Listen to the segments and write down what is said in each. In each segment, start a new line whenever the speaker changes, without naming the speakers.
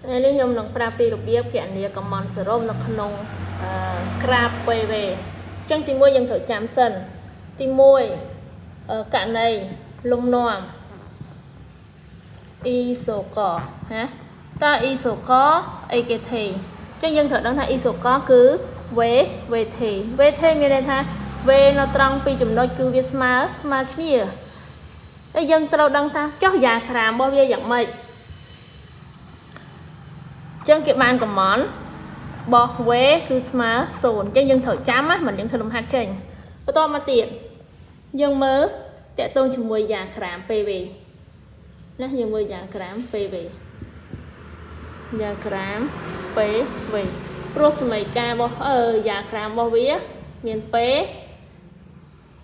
នេះខ្ញុំនឹងប្រាប់ពីរបៀបគណនាកំណសរុបនៅក្នុងក្រាប PV អញ្ចឹងទី1យើងត្រូវចាំសិនទី1ករណីលំនាំ e សូកណាតើ e សូកអីគេទេអញ្ចឹងយើងត្រូវដឹងថា e សូកគឺ v ទេមានន័យថា v នៅត្រង់ពីចំណុចគឺវាស្មើគ្នាហើយយើងត្រូវដឹងថាចុះយ៉ាក្រាមរបស់វាយ៉ាងម៉េចចឹងគេបានកំណត់របស់ v គឺស្មើ0អញ្ចឹងយើងត្រូវចាំណាមិនយើងធ្វើលំហាត់ចេញបន្តមកទៀតយើងមើលតកតងជាមួយយ៉ាក្រាម PV ណាយើងមើលយ៉ាក្រាម PV យ៉ាក្រាម PV ព្រោះសមីការរបស់យ៉ាក្រាមរបស់វាមាន P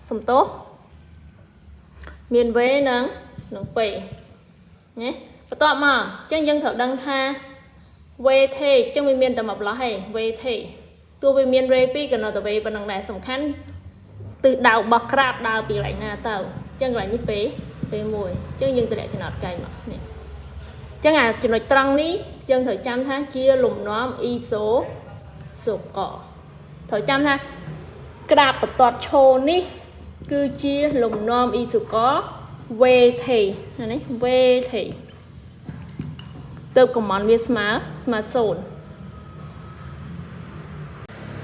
សំទោសមាន V និង P ណាបន្តមកអញ្ចឹងយើងត្រូវដឹងថា V ទេអញ្ចឹងវាមានតែមួយប្លោះឯង V ទេទោះវាមាន V 2ក៏នៅតែ V ប៉ុណ្ណឹងដែរសំខាន់ទិសដៅរបស់ក្រាបដើរពីកន្លែងណាទៅអញ្ចឹងកន្លែងនេះ P1 អញ្ចឹងយើងតម្លាក់ចំណត់កែងមកនេះអញ្ចឹងអាចំណុចត្រង់នេះយើងត្រូវចាំថាជាលំនាំ e សូកត្រូវចាំថាក្រាបបន្ទាត់ឈរនេះគឺជាលំនាំ e សូក V ទេនេះ V ទេទៅកំណត់វាស្មើ0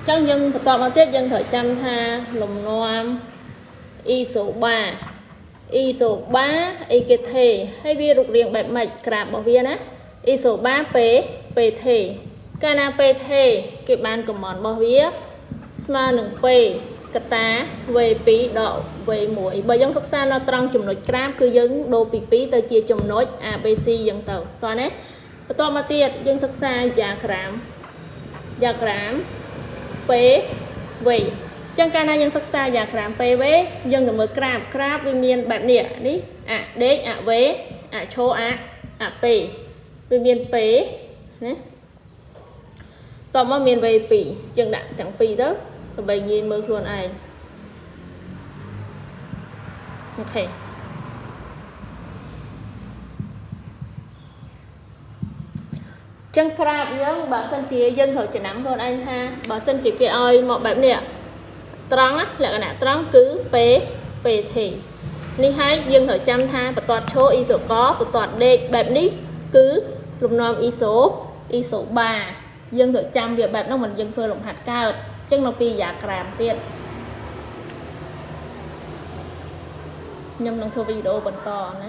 ចឹងយើងបន្តមកទៀតយើងត្រូវចាំថាលំនាំ e សូបាអីគេទេហើយវារូបរាងបែបម៉េចក្រាបរបស់វាណា e សូបាពេទេកាលណាពេទេគេបានកំណត់របស់វាស្មើនឹងពេកតា v2 ដល់ v1 បើយើងសិក្សានៅត្រង់ចំណុចក្រាបគឺយើងដូរពី2ទៅជាចំណុច ABC យ៉ាងទៅតោះណាបន្តមកទៀតយើងសិក្សាយ៉ាក្រាម PV ចឹងកាលណាយើងសិក្សាយ៉ាក្រាម PV យើងទៅមើលក្រាបវាមានបែបនេះនេះអាដេកអា V អាឈរអា P វាមាន P ណាតមកមាន V2 យើងដាក់ទាំងពីរទៅដើម្បីងាយមើលខ្លួនឯងអូខេចឹងក្រាបយើងបើសិនជាយើងត្រូវចំណាំខ្លួនឯងថាបើសិនជាគេឲ្យមកបែបនេះត្រង់ណាលក្ខណៈត្រង់គឺពេទេនេះហើយយើងត្រូវចាំថាបន្ទាត់ឈរ e សូកបន្ទាត់ដេកបែបនេះគឺលំនាំ e សូបាយើងត្រូវចាំវាបែបហ្នឹងមិនយើងធ្វើលំហាត់កើតអញ្ចឹងនៅពីយ៉ាក្រាមទៀតខ្ញុំនឹងធ្វើវីដេអូបន្តណា